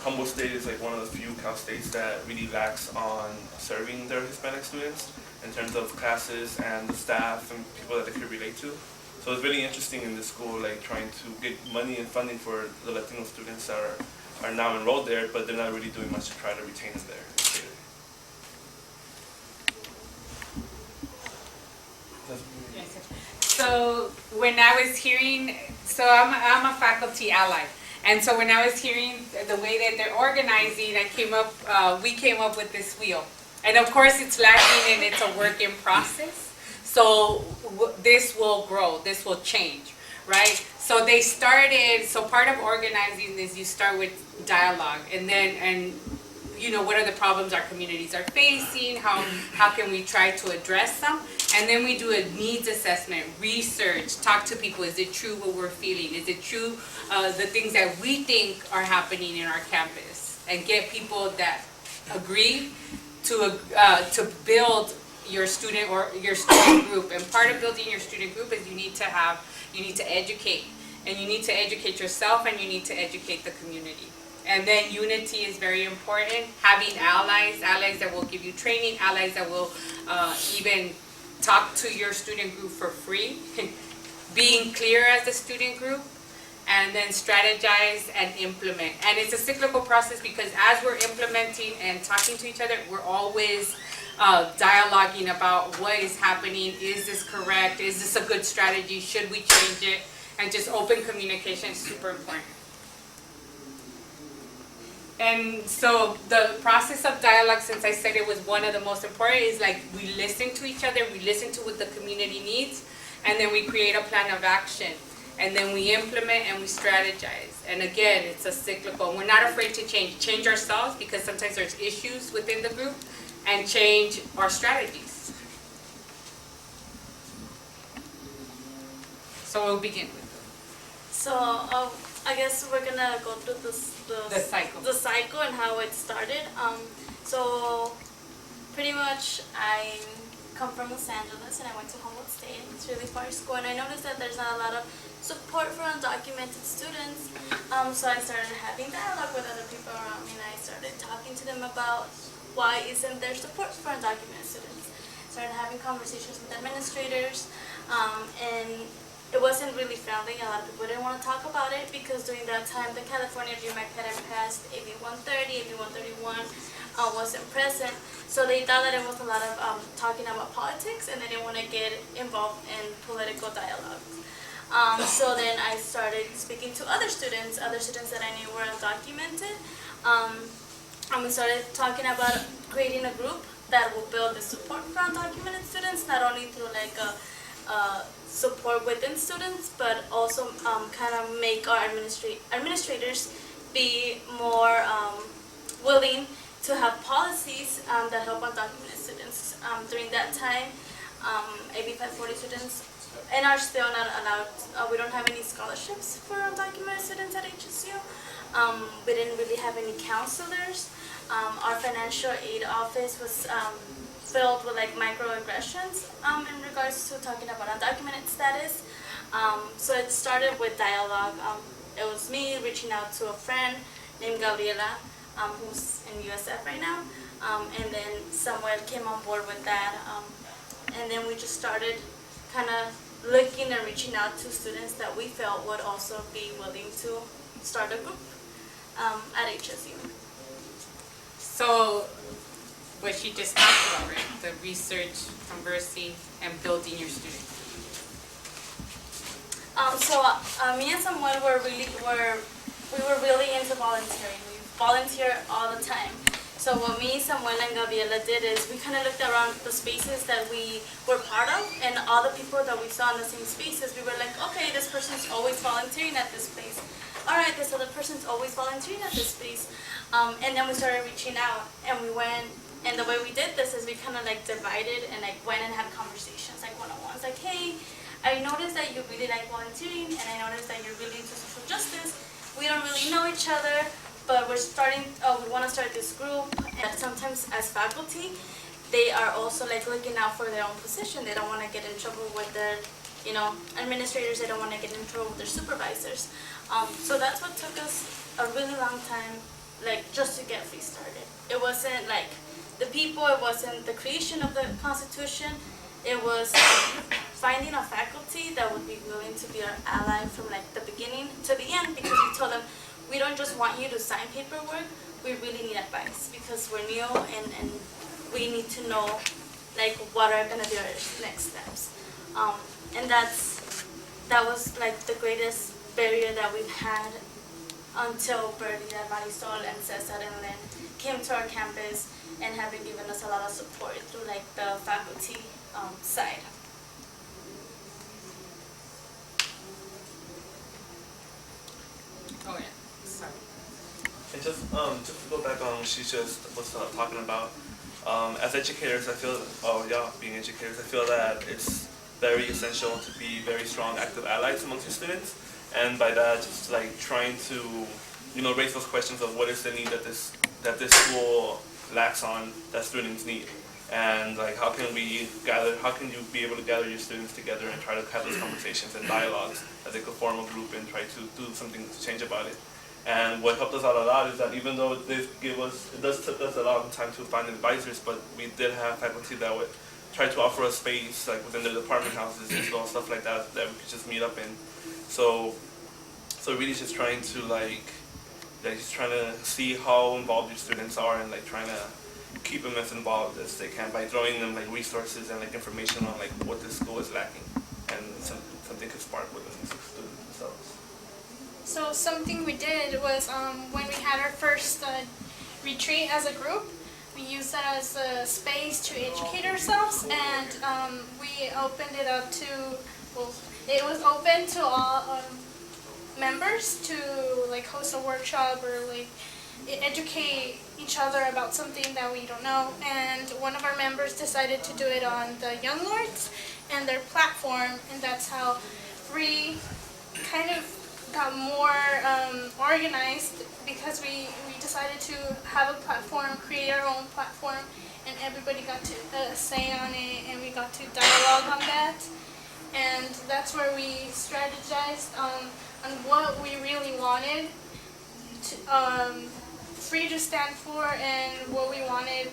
Humboldt State is like one of the few Cal States that really lacks on serving their Hispanic students in terms of classes and the staff and people that they could relate to. So it's really interesting in this school, like trying to get money and funding for the Latino students that are now enrolled there, but they're not really doing much to try to retain them there. So when I was hearing, so I'm a faculty ally, and so when I was hearing the way that they're organizing, we came up with this wheel, and of course it's lacking and it's a work in process. So this will grow, this will change, right? So they started. So part of organizing is you start with dialogue, and you know, what are the problems our communities are facing, how can we try to address them, and then we do a needs assessment, research, talk to people, is it true what we're feeling, is it true the things that we think are happening in our campus, and get people that agree to build your student group. And part of building your student group is you need to educate, and you need to educate yourself, and you need to educate the community. And then unity is very important. Having allies that will give you training, allies that will even talk to your student group for free. Being clear as a student group, and then strategize and implement. And it's a cyclical process, because as we're implementing and talking to each other, we're always dialoguing about what is happening. Is this correct? Is this a good strategy? Should we change it? And just open communication is super important. And so the process of dialogue, since I said it was one of the most important, is like we listen to each other, we listen to what the community needs, and then we create a plan of action. And then we implement and we strategize. And again, it's a cyclical. We're not afraid to change ourselves, because sometimes there's issues within the group, and change our strategies. So we'll begin with So I guess we're gonna go through the cycle and how it started. So pretty much I come from Los Angeles and I went to Humboldt State. It's really far school, and I noticed that there's not a lot of support for undocumented students. So I started having dialogue with other people around me, and I started talking to them about why isn't there support for undocumented students. Started having conversations with administrators, and it wasn't really friendly. A lot of people didn't want to talk about it, because during that time the California Dream Act had passed, AB 130, AB 131 wasn't present. So they thought that it was a lot of talking about politics, and they didn't want to get involved in political dialogue. So then I started speaking to other students that I knew were undocumented. And we started talking about creating a group that will build the support for undocumented students, not only through like a support within students, but also kind of make our administrators be more willing to have policies that help undocumented students. During that time, AB 540 students, and are still not allowed, we don't have any scholarships for undocumented students at HSU. We didn't really have any counselors. Our financial aid office was filled with like microaggressions in regards to talking about undocumented status. So it started with dialogue. It was me reaching out to a friend named Gabriela, who's in USF right now, and then Samuel came on board with that, and then we just started kind of looking and reaching out to students that we felt would also be willing to start a group at HSU. So what she just talked about, right? The research, conversing, and building your student. Me and Samuel we were really into volunteering. We volunteer all the time. So what me, Samuel, and Gabriela did is we kind of looked around the spaces that we were part of, and all the people that we saw in the same spaces. We were like, okay, this person's always volunteering at this place. All right, this other person's always volunteering at this space. And then we started reaching out, and we went. And the way we did this is we kind of like divided and like went and had conversations, like one-on-ones, like, hey, I noticed that you really like volunteering, and I noticed that you're really into social justice. We don't really know each other, but we're starting, we want to start this group. And sometimes as faculty, they are also like looking out for their own position. They don't want to get in trouble with their, administrators. They don't want to get in trouble with their supervisors. So that's what took us a really long time like just to get F.R.E.E. started. It wasn't like the people, it wasn't the creation of the Constitution, it was finding a faculty that would be willing to be our ally from like the beginning to the end, because we told them, we don't just want you to sign paperwork, we really need advice because we're new and we need to know like what are gonna be our next steps. And that was like the greatest barrier that we've had until Bertie and Marisol and Cesar and Lynn came to our campus and have been giving us a lot of support through like the faculty side. Oh yeah, sorry. And just to go back on what she just was talking about, as educators, I feel, being educators, I feel that it's very essential to be very strong, active allies amongst your students. And by that, just like trying to, raise those questions of what is the need that this school lacks on that students need, and like how can you be able to gather your students together and try to have those conversations and dialogues that they could form a group and try to do something to change about it. And what helped us out a lot is that even though it does took us a long time to find advisors, but we did have faculty that would try to offer us space like within their apartment houses and stuff like that we could just meet up in. So really just trying to see how involved your students are and like trying to keep them as involved as they can by throwing them like resources and like information on like what this school is lacking, and something could spark within the students themselves. So something we did was when we had our first retreat as a group, we used that as a space to educate ourselves, and we opened it up to, it was open to all members to like host a workshop or like educate each other about something that we don't know. And one of our members decided to do it on the Young Lords and their platform, and that's how F.R.E.E. kind of got more organized, because we decided to have a platform, create our own platform, and everybody got to say on it, and we got to dialogue on that. And that's where we strategized on what we really wanted to, F.R.E.E. to stand for, and what we wanted,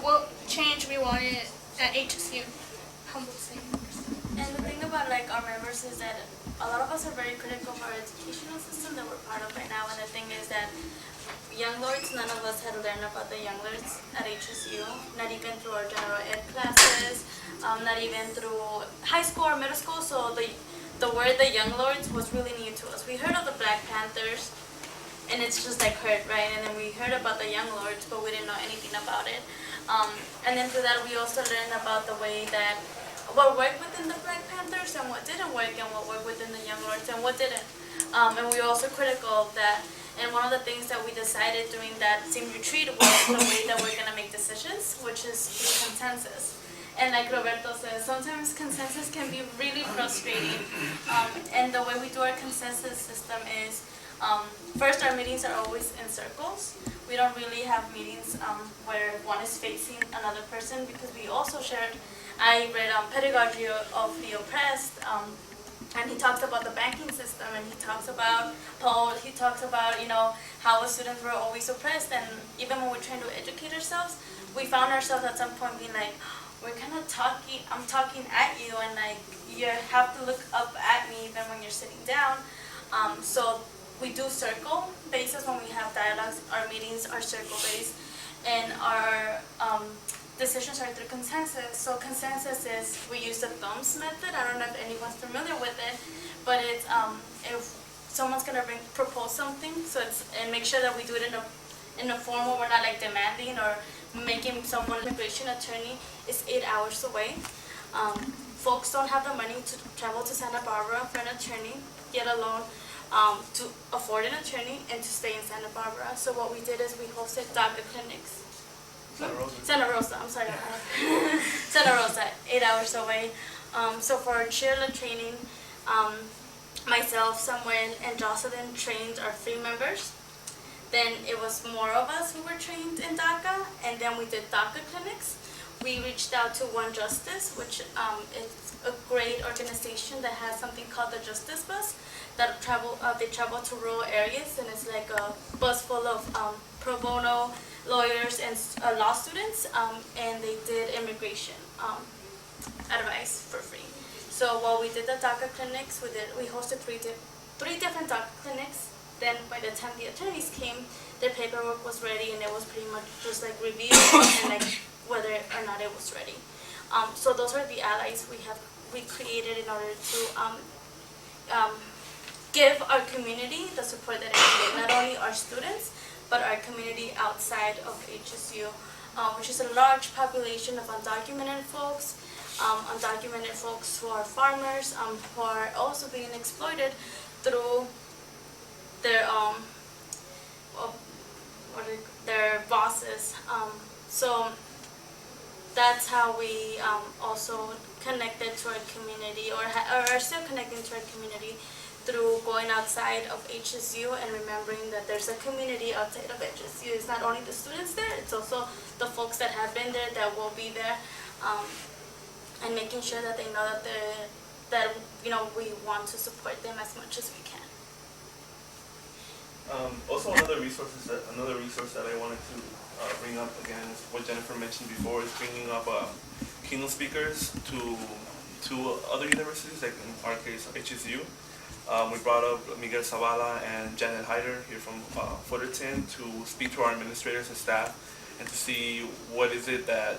what change we wanted at HSU, Humboldt State University. And the thing about like our members is that a lot of us are very critical of our educational system that we're part of right now, and the thing is that Young Lords, none of us had learned about the Young Lords at HSU, not even through our general ed classes, not even through high school or middle school, so the word the Young Lords was really new to us. We heard of the Black Panthers, and it's just like heard, right? And then we heard about the Young Lords, but we didn't know anything about it. And then through that, we also learned about the way that what worked within the Black Panthers and what didn't work, and what worked within the Young Lords and what didn't. And we were also critical of that. And one of the things that we decided during that same retreat was the way that we're gonna make decisions, which is through consensus. And like Roberto says, sometimes consensus can be really frustrating. And the way we do our consensus system is, first, our meetings are always in circles. We don't really have meetings where one is facing another person, because we also shared, I read Pedagogy of the Oppressed, and he talks about the banking system, and he talks about Paul, he talks about, how the students were always oppressed, and even when we're trying to educate ourselves, we found ourselves at some point being like, we're kind of talking, I'm talking at you, and like, you have to look up at me even when you're sitting down. So we do circle basis when we have dialogues. Our meetings are circle based, and our decisions are through consensus. So consensus is, we use the thumbs method. I don't know if anyone's familiar with it, but it's if someone's gonna propose something, so it's, and make sure that we do it in a form where we're not like demanding or making someone an immigration attorney is 8 hours away. Folks don't have the money to travel to Santa Barbara for an attorney, yet alone to afford an attorney and to stay in Santa Barbara. So what we did is we hosted DACA clinics. Santa Rosa, I'm sorry. Santa Rosa, 8 hours away. So for our cheerleader training, myself, Samuel, and Jocelyn trained our F.R.E.E. members. Then it was more of us who were trained in DACA, and then we did DACA clinics. We reached out to One Justice, which it's a great organization that has something called the Justice Bus that they travel to rural areas, and it's like a bus full of pro bono lawyers and law students, and they did immigration advice for free. So while we did the DACA clinics, we hosted three different DACA clinics. Then by the time the attorneys came, their paperwork was ready, and it was pretty much just like reviewed and like whether or not it was ready. So those are the allies we created in order to give our community the support that it needed, not only our students, but our community outside of HSU, which is a large population of undocumented folks who are farmers, who are also being exploited through their bosses. So that's how we also connected to our community, or are still connecting to our community through going outside of HSU and remembering that there's a community outside of HSU. It's not only the students there, it's also the folks that have been there, that will be there, and making sure that they know that we want to support them as much as we can. Also, another resource that I wanted to bring up again is what Jennifer mentioned before, is bringing up keynote speakers to other universities, like in our case HSU. We brought up Miguel Zavala and Janet Hyder here from Fullerton to speak to our administrators and staff and to see what is it that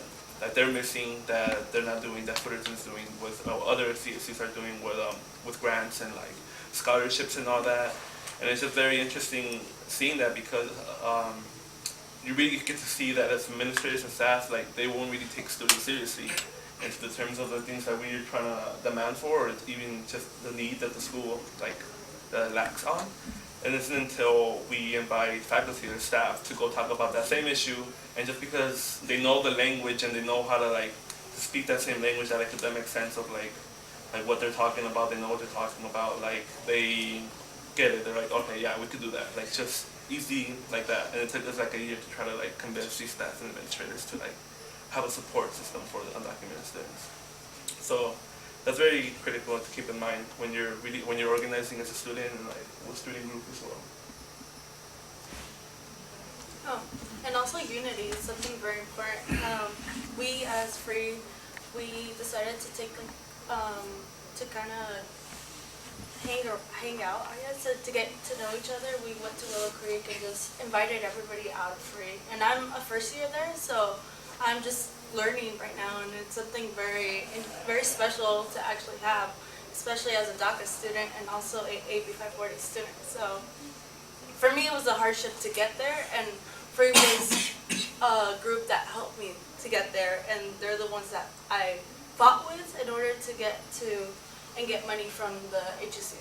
they're missing, that they're not doing, that Fullerton's doing, with other CSUs are doing with grants and like scholarships and all that. And it's just very interesting seeing that, because you really get to see that as administrators and staff, like they won't really take students seriously into the terms of the things that we're trying to demand for, or even just the need that the school lacks on. And it's until we invite faculty or staff to go talk about that same issue, and just because they know the language and they know how to speak that same language, that academic sense of like what they're talking about, they know what they're talking about, like they get it, they're like, okay, yeah, we could do that, like just easy like that. And it took us like a year to try to like convince these staff and administrators to like have a support system for the undocumented students. So that's very critical to keep in mind when you're organizing as a student and like with student group as well. Oh, and also unity is something very important. We as F.R.E.E, we decided to take to kind of hang out, I guess, to get to know each other. We went to Willow Creek and just invited everybody out of F.R.E.E. And I'm a first year there, so I'm just learning right now, and it's something very special to actually have, especially as a DACA student and also a AB 540 student. So for me, it was a hardship to get there, and F.R.E.E was a group that helped me to get there, and they're the ones that I fought with in order to get money from the HSU.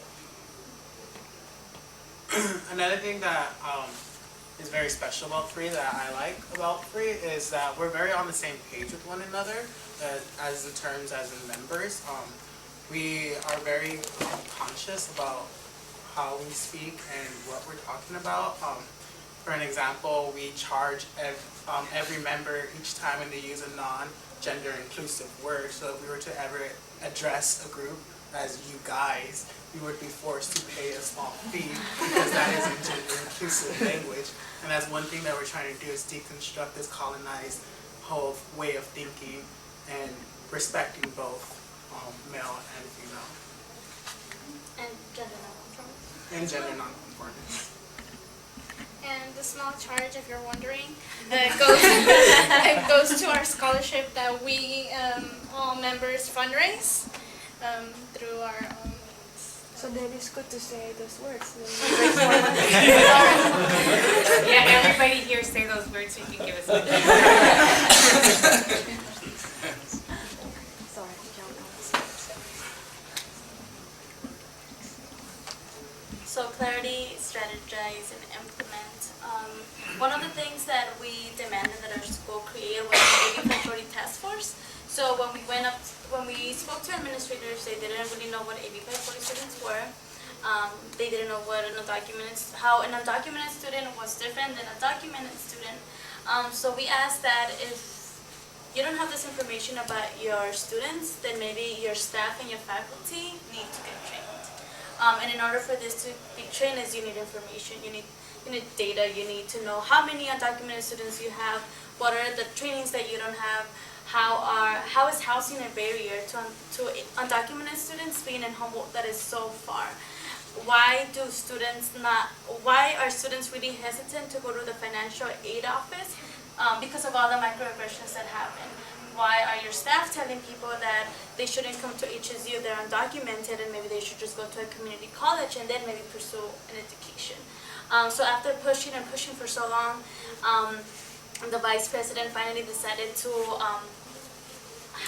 Another thing that is very special about F.R.E.E, that I like about F.R.E.E, is that we're very on the same page with one another as in terms as in members. We are very conscious about how we speak and what we're talking about. For an example, we charge every member each time when they use a non-gender inclusive word. So if we were to ever address a group as you guys, we would be forced to pay a small fee because that isn't gender inclusive language. And that's one thing that we're trying to do, is deconstruct this colonized whole way of thinking and respecting both male and female. And gender nonconformist. And gender nonconformist. And the small charge, if you're wondering, it goes to our scholarship that we all members fundraise through our own. So then it's good to say those words. Yeah, everybody here say those words so you can give us money. Sorry, So clarity, strategize, and implement. One of the things that we demanded that our school create was an AB 540 task force. So when we spoke to administrators, they didn't really know what AB 540 students were. They didn't know what how an undocumented student was different than a documented student. So we asked that if you don't have this information about your students, then maybe your staff and your faculty need to get trained. And in order for this to be trained, is you need information, you need data, you need to know how many undocumented students you have, what are the trainings that you don't have, how is housing a barrier to undocumented students being in Humboldt that is so far? Why are students really hesitant to go to the financial aid office? Because of all the microaggressions that happen. Why are your staff telling people that they shouldn't come to HSU, they're undocumented, and maybe they should just go to a community college and then maybe pursue an education? So after pushing and pushing for so long, the vice president finally decided to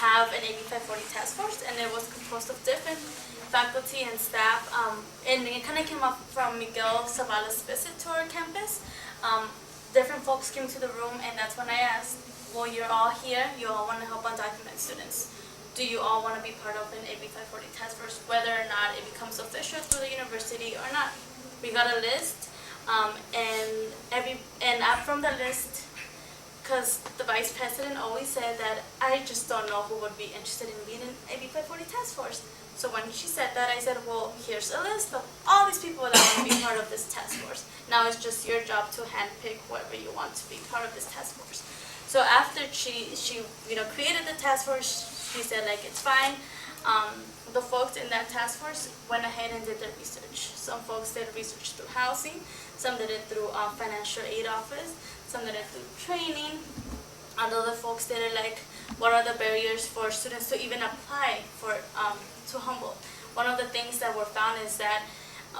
have an AB 540 task force, and it was composed of different faculty and staff, and it kind of came up from Miguel Zavala's visit to our campus. Different folks came to the room, and that's when I asked, well, you're all here, you all want to help undocumented students. Do you all want to be part of an AB 540 task force, whether or not it becomes official through the university or not? We got a list, and from the list, because the vice president always said that I just don't know who would be interested in being an AB 540 task force. So when she said that, I said, well, here's a list of all these people that want to be part of this task force. Now it's just your job to handpick whoever you want to be part of this task force. So after she created the task force, she said, like, it's fine. The folks in that task force went ahead and did their research. Some folks did research through housing, some did it through financial aid office, some did it through training, and other folks did it like, what are the barriers for students to even apply to Humboldt? One of the things that were found is that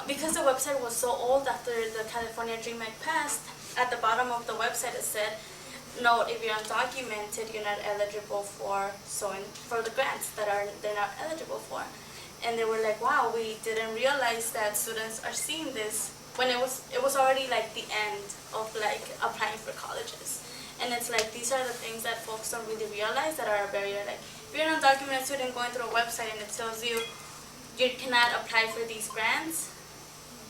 because the website was so old after the California Dream Act passed, at the bottom of the website it said, note, if you're undocumented, you're not eligible for the grants that they're not eligible for. And they were like, wow, we didn't realize that students are seeing this when it was already like the end of like applying for colleges. And it's like, these are the things that folks don't really realize that are a barrier. Like, if you're an undocumented student going through a website and it tells you you cannot apply for these grants,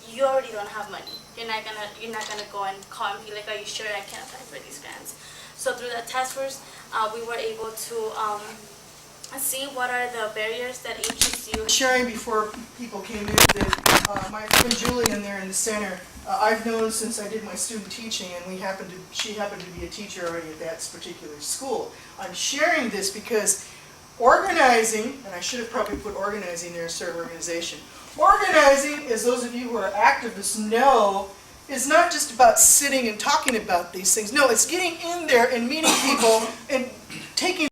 you already don't have money. You're not gonna go and call and be like, are you sure I can apply for these grants? So through the task force, we were able to see what are the barriers that HSU. Sharing before people came in that my friend Julian there in the center, I've known since I did my student teaching, and she happened to be a teacher already at that particular school. I'm sharing this because organizing, and I should have probably put organizing there instead of organization. Organizing, as those of you who are activists know, is not just about sitting and talking about these things. No, it's getting in there and meeting people and taking